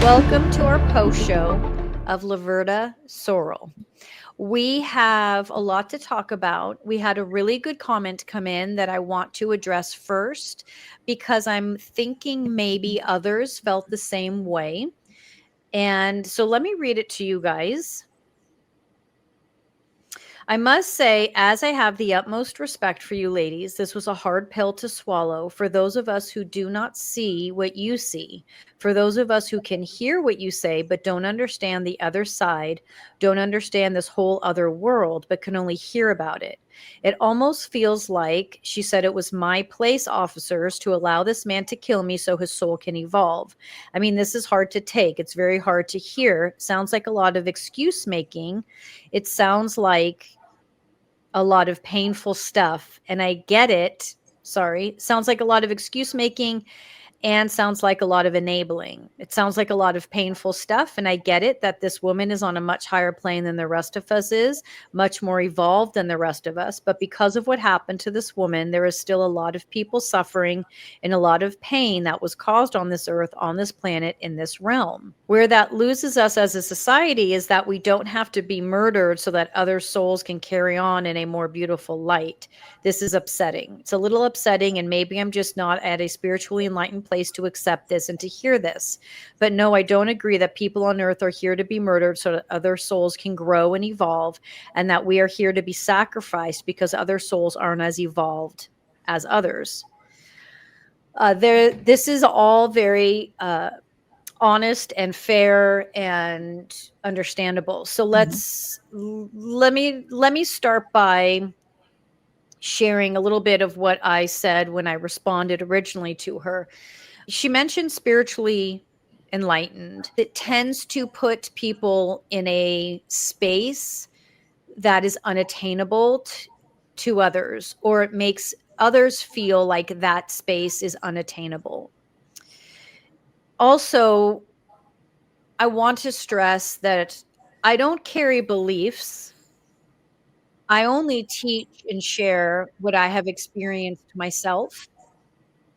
Welcome to our post show of Laverda Sorrell. We have a lot to talk about. We had a really good comment come in that I want to address first because I'm thinking maybe others felt the same way. And so let me read it to you guys. I must say, as I have the utmost respect for you ladies, this was a hard pill to swallow for those of us who do not see what you see, for those of us who can hear what you say but don't understand the other side, don't understand this whole other world, but can only hear about it. It almost feels like she said it was my place, officers, to allow this man to kill me so his soul can evolve. I mean, this is hard to take. It's very hard to hear. Sounds like a lot of excuse making. It sounds like a lot of painful stuff. And I get it. Sorry. Sounds like a lot of excuse making and sounds like a lot of enabling. It sounds like a lot of painful stuff. And I get it that this woman is on a much higher plane than the rest of us is, much more evolved than the rest of us. But because of what happened to this woman, there is still a lot of people suffering and a lot of pain that was caused on this earth, on this planet, in this realm. Where that loses us as a society is that we don't have to be murdered so that other souls can carry on in a more beautiful light. This is upsetting. It's a little upsetting, and maybe I'm just not at a spiritually enlightened place to accept this and to hear this. But no, I don't agree that people on earth are here to be murdered so that other souls can grow and evolve, and that we are here to be sacrificed because other souls aren't as evolved as others. This is all very honest and fair and understandable. So let me start by sharing a little bit of what I said when I responded originally to her. She mentioned spiritually enlightened. It tends to put people in a space that is unattainable to others, or it makes others feel like that space is unattainable. Also, I want to stress that I don't carry beliefs. I only teach and share what I have experienced myself.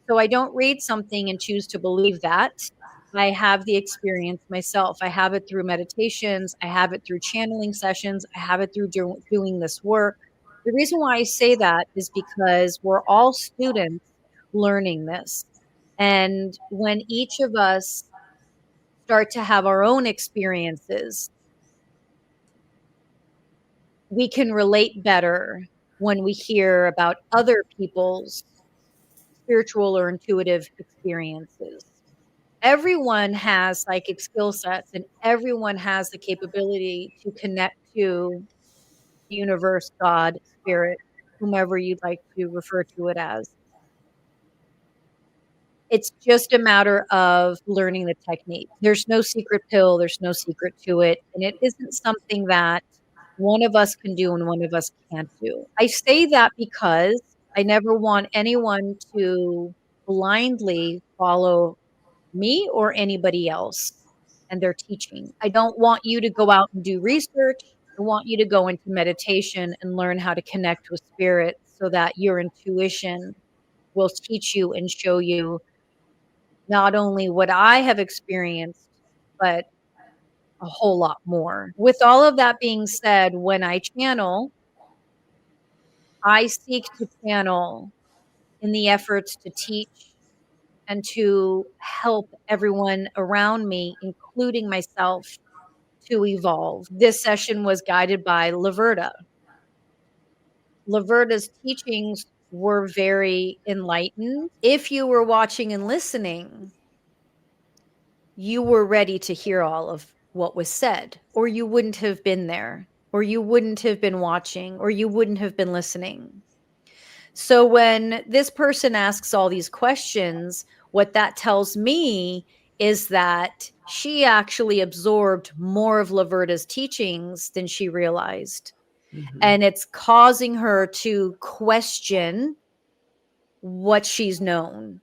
So I don't read something and choose to believe that. I have the experience myself. I have it through meditations. I have it through channeling sessions. I have it through doing this work. The reason why I say that is because we're all students learning this. And when each of us start to have our own experiences, we can relate better when we hear about other people's spiritual or intuitive experiences. Everyone has psychic skill sets and everyone has the capability to connect to the universe, God, spirit, whomever you'd like to refer to it as. It's just a matter of learning the technique. There's no secret pill, there's no secret to it, and it isn't something that one of us can do and one of us can't do. I say that because I never want anyone to blindly follow me or anybody else and their teaching. I don't want you to go out and do research. I want you to go into meditation and learn how to connect with spirit so that your intuition will teach you and show you not only what I have experienced, but a whole lot more. With all of that being said, when I channel, I seek to channel in the efforts to teach and to help everyone around me, including myself, to evolve. This session was guided by Laverda. Laverda's teachings were very enlightened. If you were watching and listening, you were ready to hear all of what was said, or you wouldn't have been there, or you wouldn't have been watching, or you wouldn't have been listening. So when this person asks all these questions, what that tells me is that she actually absorbed more of Laverda's teachings than she realized. And it's causing her to question what she's known.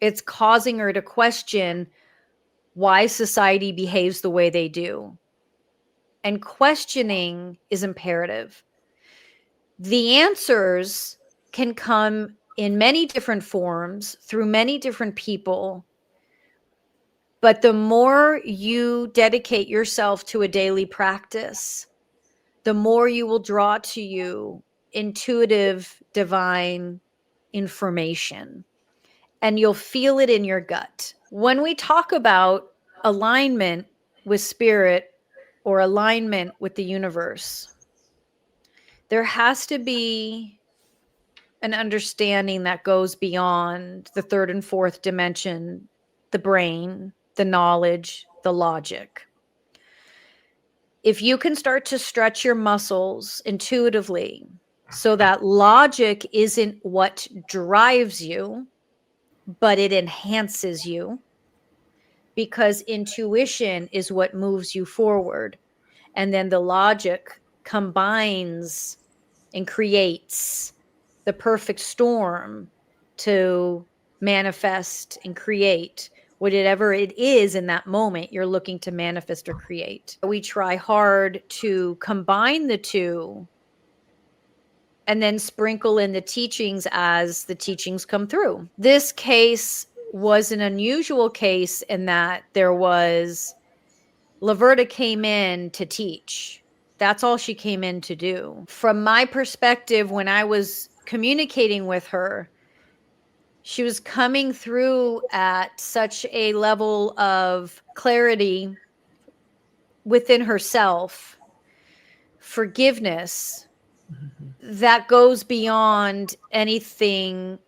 It's causing her to question why society behaves the way they do. And questioning is imperative. The answers can come in many different forms through many different people. But the more you dedicate yourself to a daily practice, the more you will draw to you intuitive, divine information, and you'll feel it in your gut. When we talk about alignment with spirit or alignment with the universe, there has to be an understanding that goes beyond the third and fourth dimension, the brain, the knowledge, the logic. If you can start to stretch your muscles intuitively so that logic isn't what drives you, but it enhances you, because intuition is what moves you forward. And then the logic combines and creates the perfect storm to manifest and create whatever it is in that moment you're looking to manifest or create. We try hard to combine the two and then sprinkle in the teachings as the teachings come through. This case was an unusual case in that there was Laverda came in to teach. That's all she came in to do. From my perspective, when I was communicating with her, she was coming through at such a level of clarity within herself, forgiveness, that goes beyond anything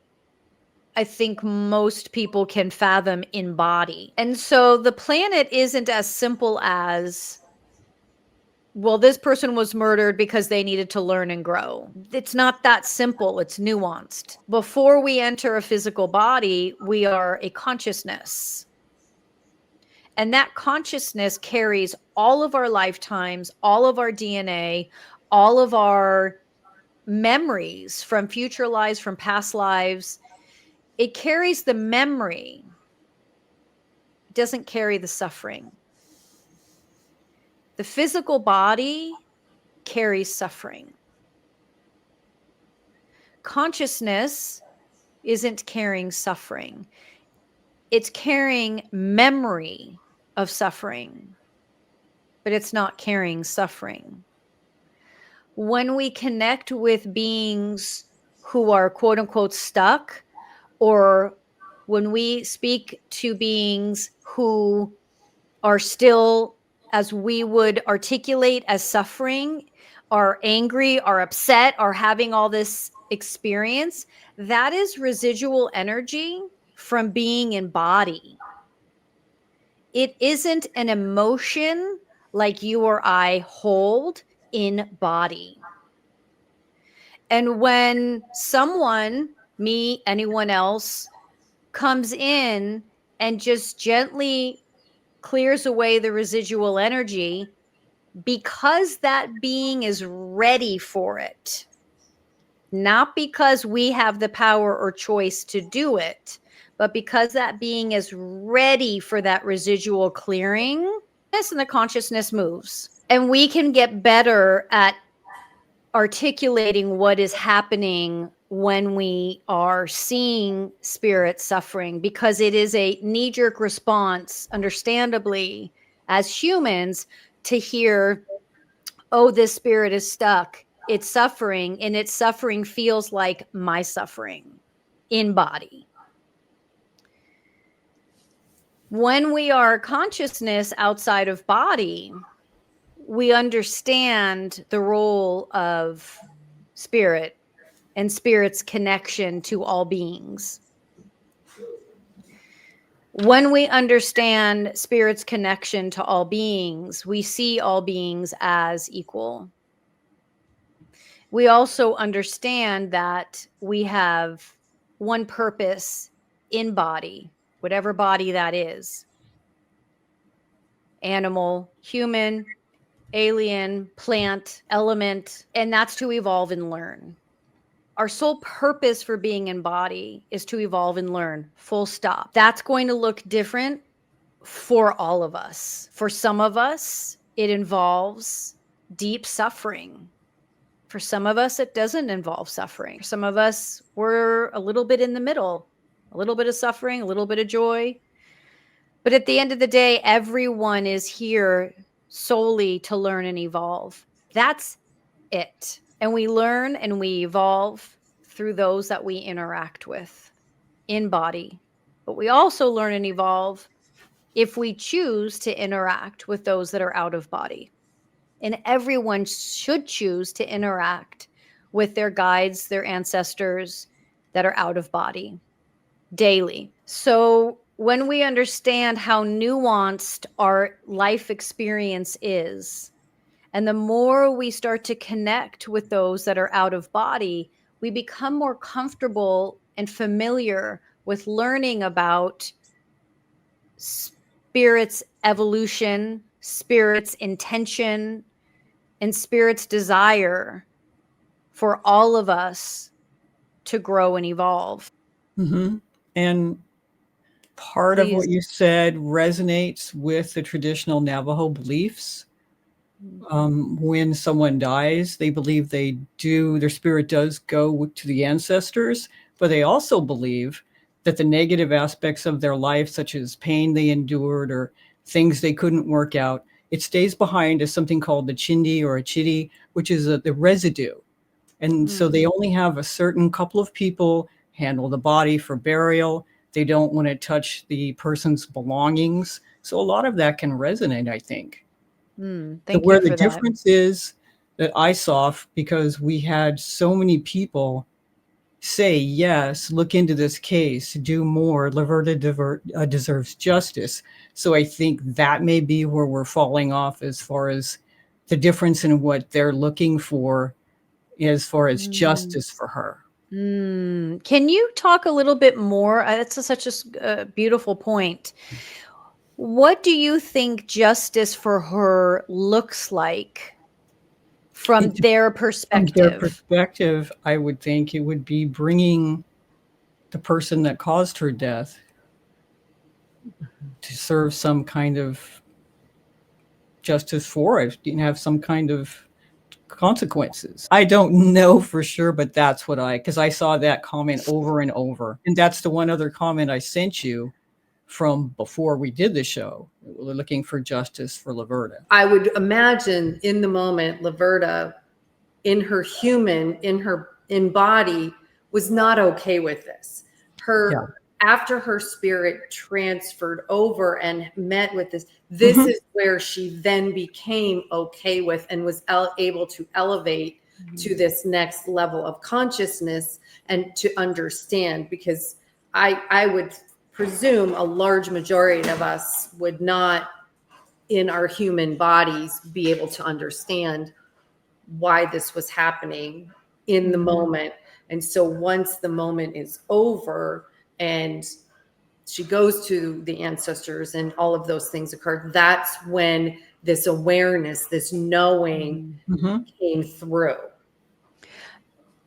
I think most people can fathom in body. And so the planet isn't as simple as, well, this person was murdered because they needed to learn and grow. It's not that simple. It's nuanced. Before we enter a physical body, we are a consciousness. And that consciousness carries all of our lifetimes, all of our DNA, all of our memories from future lives, from past lives. It carries the memory. It doesn't carry the suffering. The physical body carries suffering. Consciousness isn't carrying suffering. It's carrying memory of suffering, but it's not carrying suffering. When we connect with beings who are quote unquote stuck, or when we speak to beings who are still, as we would articulate as suffering, are angry, are upset, are having all this experience, that is residual energy from being in body. It isn't an emotion like you or I hold in body. And when someone, me, anyone else, comes in and just gently clears away the residual energy, because that being is ready for it, not because we have the power or choice to do it, but because that being is ready for that residual clearing, and the consciousness moves. And we can get better at articulating what is happening when we are seeing spirit suffering, because it is a knee-jerk response, understandably, as humans, to hear, oh, this spirit is stuck, it's suffering, and its suffering feels like my suffering in body. When we are consciousness outside of body, we understand the role of spirit and spirit's connection to all beings. When we understand spirit's connection to all beings, we see all beings as equal. We also understand that we have one purpose in body, whatever body that is: animal, human, alien, plant, element, and that's to evolve and learn. Our sole purpose for being in body is to evolve and learn, full stop. That's going to look different for all of us. For some of us, it involves deep suffering. For some of us, it doesn't involve suffering. For some of us, we're a little bit in the middle, a little bit of suffering, a little bit of joy. But at the end of the day, everyone is here solely to learn and evolve. That's it. And we learn and we evolve through those that we interact with in body. But we also learn and evolve if we choose to interact with those that are out of body. And everyone should choose to interact with their guides, their ancestors that are out of body daily. So when we understand how nuanced our life experience is, and the more we start to connect with those that are out of body, we become more comfortable and familiar with learning about spirit's evolution, spirit's intention, and spirit's desire for all of us to grow and evolve. Mm-hmm. And part of what you said resonates with the traditional Navajo beliefs. When someone dies, they believe their spirit does go to the ancestors, but they also believe that the negative aspects of their life, such as pain they endured or things they couldn't work out, it stays behind as something called the chindi or a chitty, which is the residue. And so they only have a certain couple of people handle the body for burial. They don't want to touch the person's belongings. So a lot of that can resonate, I think. Thank Where you for the that. difference is that I saw, because we had so many people say, yes, look into this case, do more, Laverda deserves justice. So I think that may be where we're falling off as far as the difference in what they're looking for as far as justice for her. Can you talk a little bit more? That's such a beautiful point. What do you think justice for her looks like from their perspective? From their perspective, I would think it would be bringing the person that caused her death to serve some kind of justice for it, and have some kind of consequences. I don't know for sure, but that's what because I saw that comment over and over. And that's the one other comment I sent you from before we did the show. We're looking for justice for Laverda. I would imagine in the moment, Laverda, in her body, was not okay with this. After her spirit transferred over and met with this is where she then became okay with and was able to elevate to this next level of consciousness and to understand, because I would presume a large majority of us would not, in our human bodies, be able to understand why this was happening in the moment. And so once the moment is over and she goes to the ancestors and all of those things occur, that's when this awareness, this knowing came through.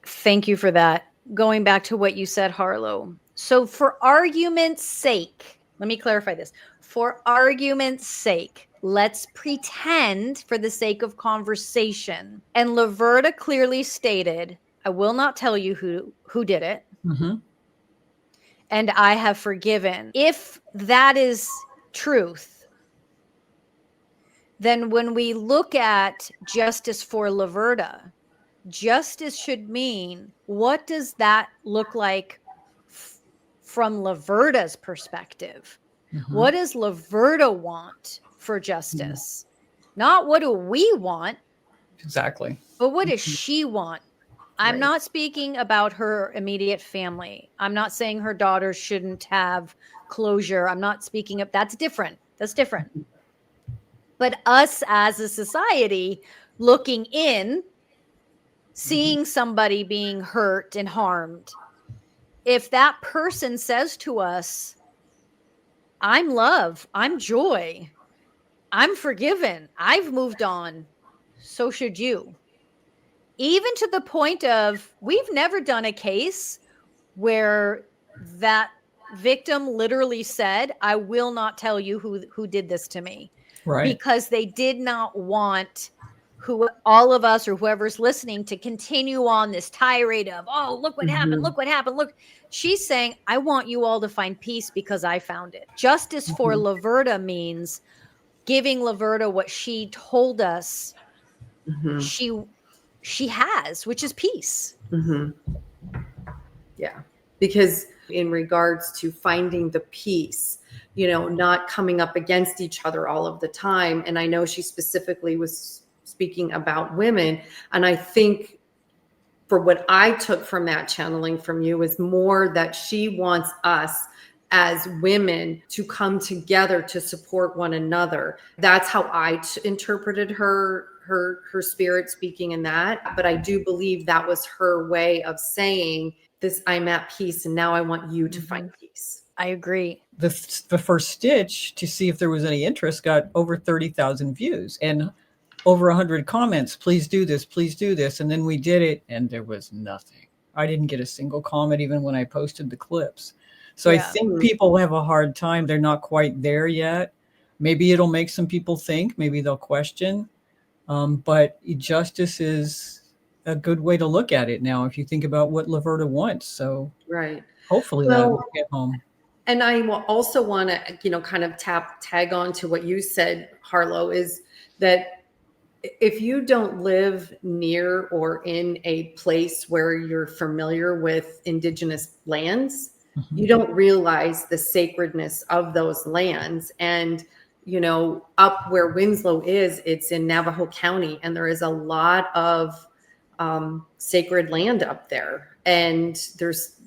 Thank you for that. Going back to what you said, Harlow. So for argument's sake, let me clarify this. For argument's sake, let's pretend, for the sake of conversation, and Laverda clearly stated, I will not tell you who did it. And I have forgiven. If that is truth, then when we look at justice for Laverda, justice should mean, what does that look like from Laverda's perspective? What does Laverda want for justice? Not what do we want? Exactly. But what does she want? I'm not speaking about her immediate family. I'm not saying her daughters shouldn't have closure. I'm not speaking of, that's different. That's different. But us as a society looking in, seeing somebody being hurt and harmed, if that person says to us, I'm love, I'm joy, I'm forgiven, I've moved on, so should you. Even to the point of, we've never done a case where that victim literally said, I will not tell you who did this to me. Right. Because they did not want all of us or whoever's listening to continue on this tirade of, oh, look what happened, look what happened, look. She's saying, I want you all to find peace because I found it. Justice for Laverda means giving Laverda what she told us she has, which is peace. Yeah, because in regards to finding the peace, you know, not coming up against each other all of the time. And I know she specifically was speaking about women. And I think for what I took from that channeling from you is more that she wants us as women to come together to support one another. That's how I interpreted her spirit speaking in that. But I do believe that was her way of saying this, I'm at peace, and now I want you to find peace. I agree. The first stitch to see if there was any interest got over 30,000 views and over 100 comments. Please do this. Please do this. And then we did it and there was nothing. I didn't get a single comment even when I posted the clips. So I think people have a hard time. They're not quite there yet. Maybe it'll make some people think, maybe they'll question. But justice is a good way to look at it now if you think about what Laverda wants. So hopefully that will get home. And I will also want to, you know, kind of tag on to what you said, Harlow, is that if you don't live near or in a place where you're familiar with indigenous lands, you don't realize the sacredness of those lands. And, you know, up where Winslow is, it's in Navajo County, and there is a lot of sacred land up there. And there's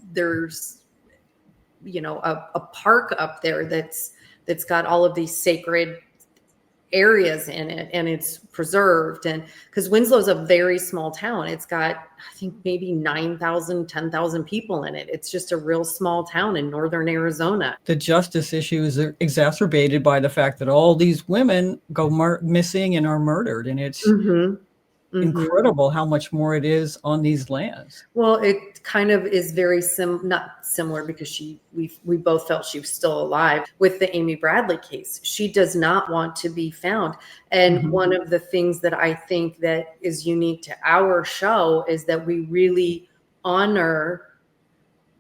you know, a park up there that's got all of these sacred areas in it, and it's preserved. And because Winslow's a very small town, it's got, I think, maybe 9,000, 10,000 people in it. It's just a real small town in northern Arizona. The justice issue is exacerbated by the fact that all these women go missing and are murdered, and it's incredible how much more it is on these lands. Well, it kind of is very not similar, because we both felt she was still alive with the Amy Bradley case. She does not want to be found. And one of the things that I think that is unique to our show is that we really honor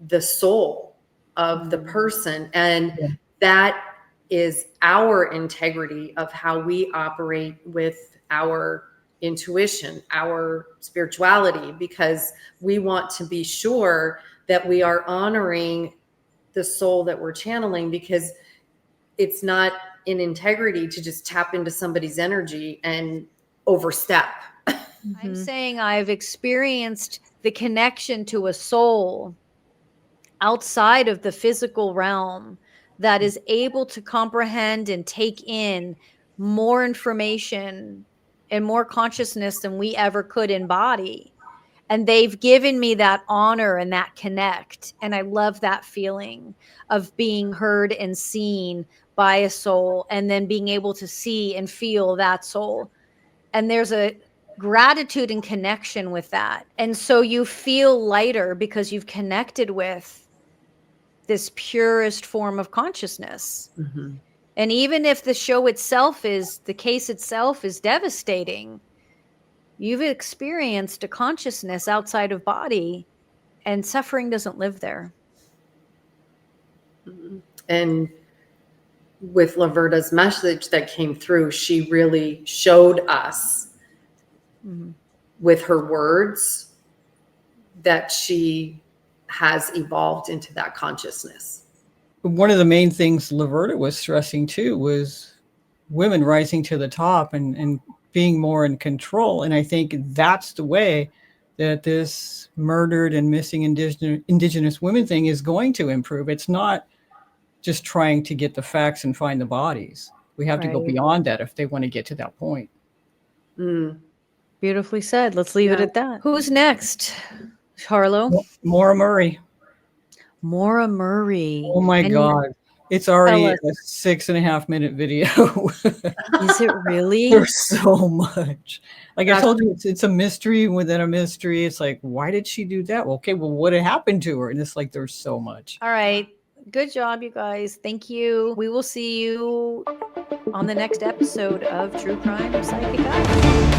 the soul of the person. And that is our integrity of how we operate with our intuition, our spirituality, because we want to be sure that we are honoring the soul that we're channeling, because it's not in integrity to just tap into somebody's energy and overstep. I'm saying I've experienced the connection to a soul outside of the physical realm that is able to comprehend and take in more information and more consciousness than we ever could embody. And they've given me that honor and that connect. And I love that feeling of being heard and seen by a soul, and then being able to see and feel that soul. And there's a gratitude and connection with that. And so you feel lighter because you've connected with this purest form of consciousness. And even if the show itself the case itself is devastating, you've experienced a consciousness outside of body, and suffering doesn't live there. And with Laverda's message that came through, she really showed us with her words that she has evolved into that consciousness. One of the main things Laverda was stressing too was women rising to the top and being more in control. And I think that's the way that this murdered and missing indigenous women thing is going to improve. It's not just trying to get the facts and find the bodies. We have to go beyond that if they want to get to that point. Beautifully said. Let's leave it at that. Who's next? Harlow? Maura Murray. Maura Murray. Oh my God. It's already a 6.5 minute video. Is it really? There's so much. Like I told you, it's a mystery within a mystery. It's like, why did she do that? Well, okay, well, what had happened to her? And it's like, there's so much. All right. Good job, you guys. Thank you. We will see you on the next episode of True Crime Psychic Eyes.